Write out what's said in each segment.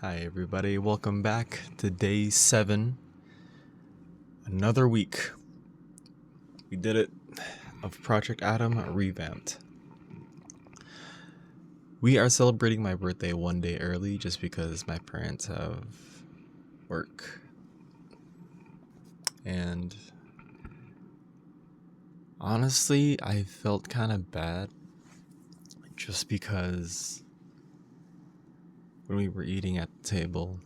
Hi everybody, welcome back to day 7. Another week. We did it of Project Adam revamped. We are celebrating my birthday one day early just because my parents have work. And honestly, I felt kind of bad just because when we were eating at the table,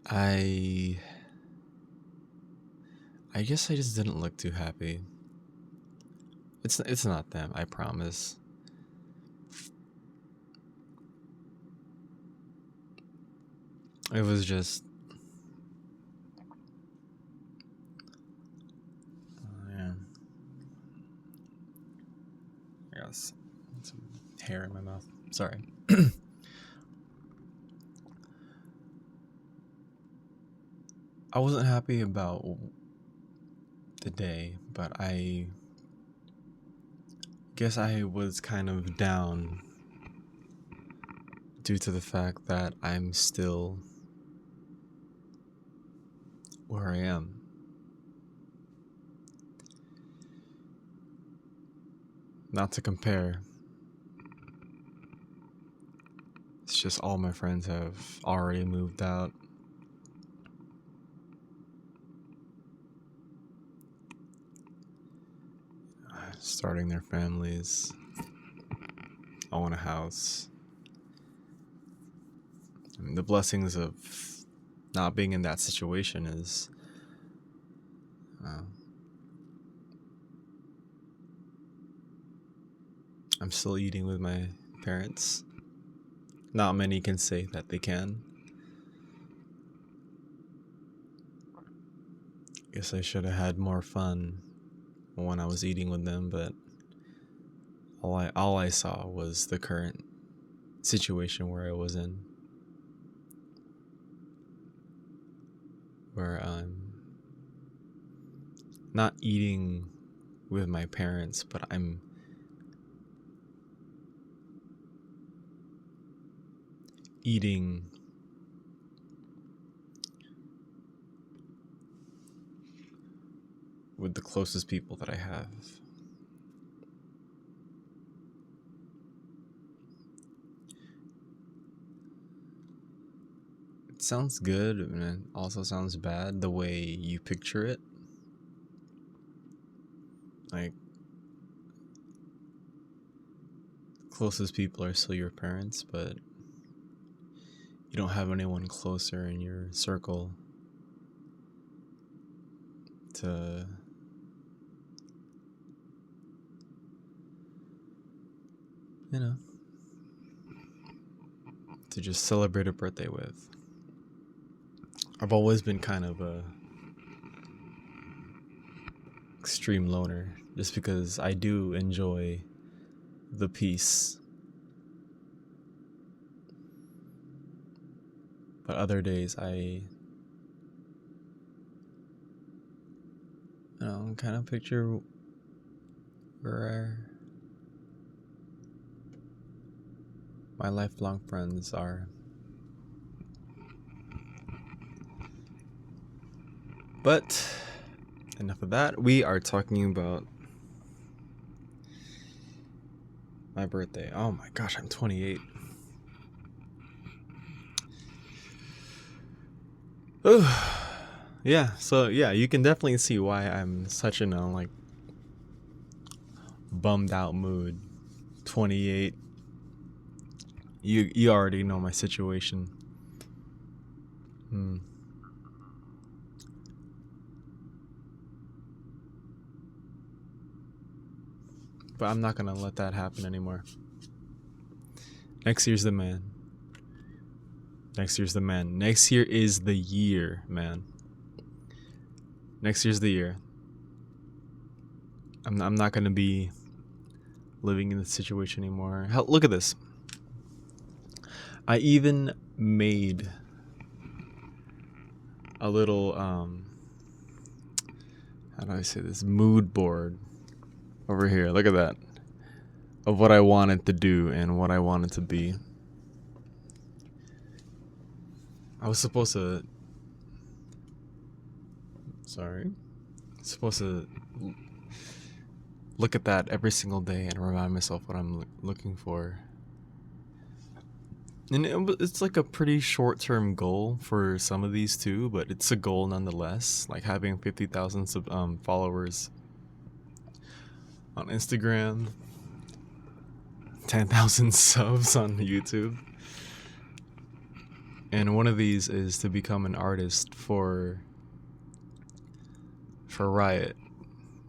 I guess I just didn't look too happy. It's not them, I promise. It was just yeah. I got some hair in my mouth. Sorry. I wasn't happy about the day, but I guess I was kind of down due to the fact that I'm still where I am. Not to compare. It's just all my friends have already moved out. Starting their families. Own a house. I mean, the blessings of not being in that situation is I'm still eating with my parents. Not many can say that they can. Guess I should have had more fun when I was eating with them, but all I saw was the current situation where I was in, where I'm not eating with my parents, but I'm eating with the closest people that I have. It sounds good, and it also sounds bad the way you picture it. Like, closest people are still your parents, but you don't have anyone closer in your circle to to just celebrate a birthday with. I've always been kind of a extreme loner just because I do enjoy the peace. But other days I kind of picture where my lifelong friends are. But enough of that. We are talking about my birthday. Oh my gosh, I'm 28. Yeah, so yeah, you can definitely see why I'm such in a like bummed out mood. 28. You already know my situation. But I'm not gonna let that happen anymore. Next year's the man. Next year's the man. Next year is the year, man. Next year's the year. I'm not gonna be living in this situation anymore. Hell, look at this. I even made a little how do I say this, mood board over here. Look at that. Of what I wanted to do and what I wanted to be. I was supposed to. Sorry. Supposed to look at that every single day and remind myself what I'm looking for. And it's like a pretty short-term goal for some of these too, but it's a goal nonetheless. Like having 50,000 followers on Instagram, 10,000 subs on YouTube. And one of these is to become an artist for Riot,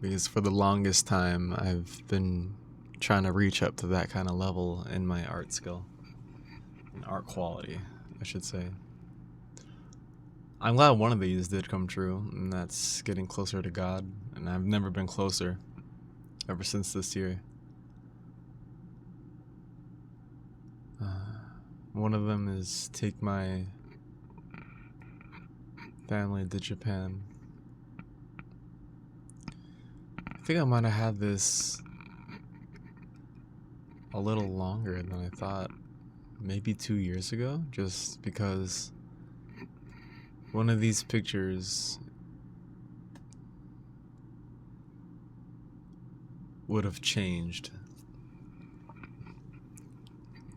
because for the longest time I've been trying to reach up to that kind of level in my art skill. Art quality, I should say. I'm glad one of these did come true, and that's getting closer to God, and I've never been closer ever since this year. One of them is take my family to Japan. I think I might have had this a little longer than I thought. Maybe 2 years ago, just because one of these pictures would have changed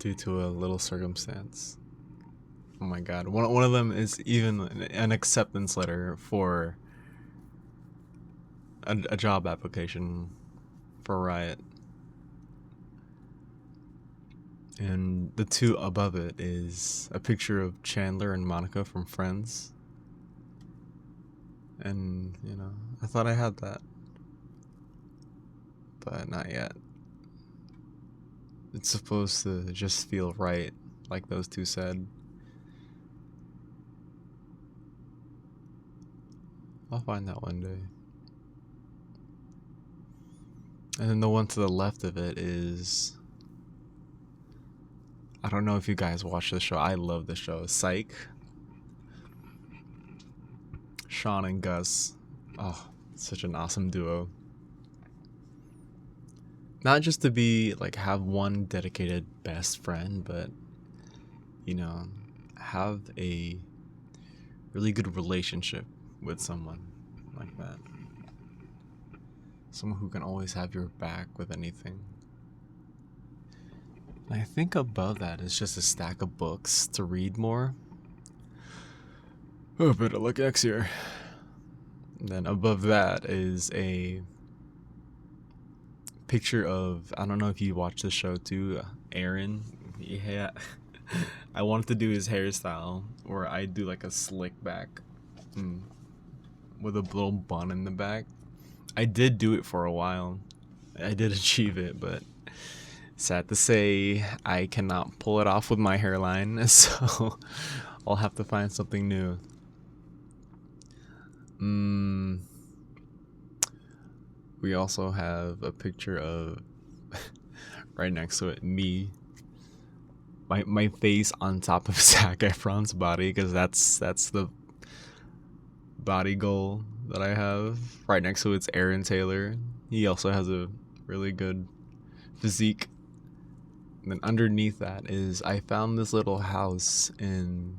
due to a little circumstance. Oh my god. One of them is even an acceptance letter for a job application for Riot. And the two above it is a picture of Chandler and Monica from Friends. And, you know, I thought I had that. But not yet. It's supposed to just feel right, like those two said. I'll find that one day. And then the one to the left of it is... I don't know if you guys watch the show. I love the show. Psych. Sean and Gus. Oh, such an awesome duo. Not just to be, like, have one dedicated best friend, but, you know, have a really good relationship with someone like that. Someone who can always have your back with anything. I think above that is just a stack of books to read more. Oh, better luck X here. And then above that is a picture of, I don't know if you watch the show too, Aaron. Yeah. I wanted to do his hairstyle where I do like a slick back with a little bun in the back. I did do it for a while. I did achieve it, but sad to say, I cannot pull it off with my hairline, so I'll have to find something new. We also have a picture of, right next to it, me. My face on top of Zac Efron's body, because that's the body goal that I have. Right next to it's Aaron Taylor. He also has a really good physique. And then underneath that is, I found this little house in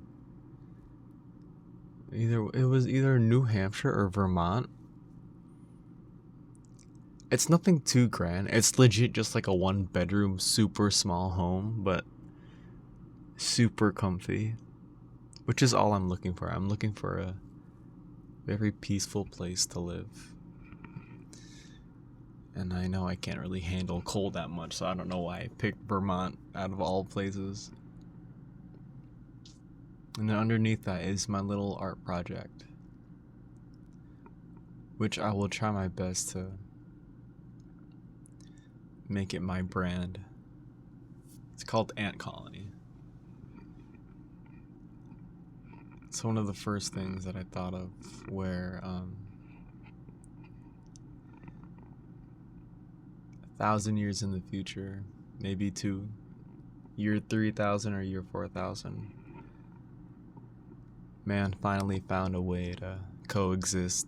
either New Hampshire or Vermont. It's nothing too grand. It's legit just like a 1-bedroom, super small home, but super comfy, which is all I'm looking for. I'm looking for a very peaceful place to live. And I know I can't really handle cold that much, so I don't know why I picked Vermont out of all places. And then underneath that is my little art project, which I will try my best to make it my brand. It's called Ant Colony. It's one of the first things that I thought of where 1,000 years in the future, maybe to year 3,000 or year 4,000, man finally found a way to coexist.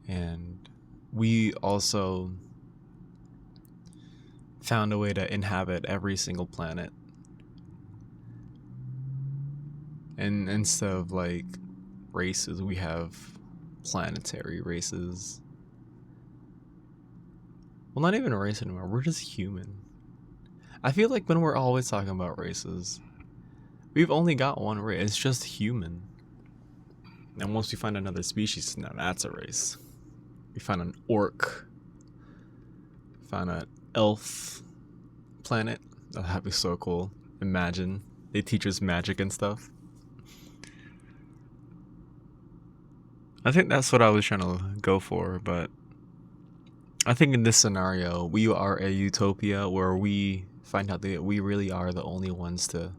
And we also found a way to inhabit every single planet. And instead of like races, we have planetary races. Well, not even a race anymore. We're just human. I feel like when we're always talking about races, we've only got one race. It's just human. And once we find another species, now that's a race. We find an orc. Find an elf planet. That'd be so cool. Imagine. They teach us magic and stuff. I think that's what I was trying to go for, but I think in this scenario, we are a utopia where we find out that we really are the only ones to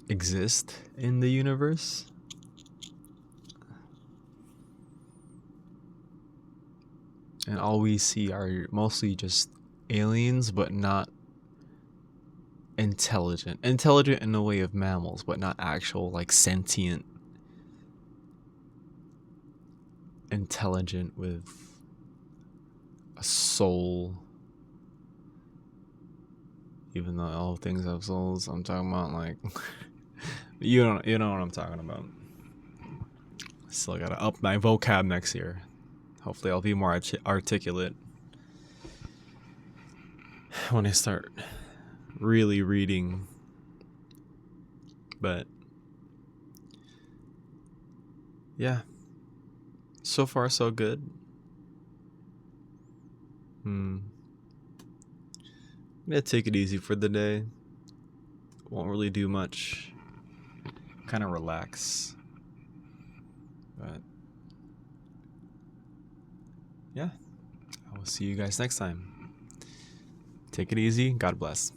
exist in the universe. And all we see are mostly just aliens, but not intelligent. Intelligent in the way of mammals, but not actual, like, sentient, intelligent with a soul. Even though all things have souls, I'm talking about, like, you know what I'm talking about. Still gotta up my vocab next year. Hopefully I'll be more articulate when I start really reading. But yeah, so far so good. I'm gonna take it easy for the day. Won't really do much. Kind of relax. But yeah, I will see you guys next time. Take it easy. God bless.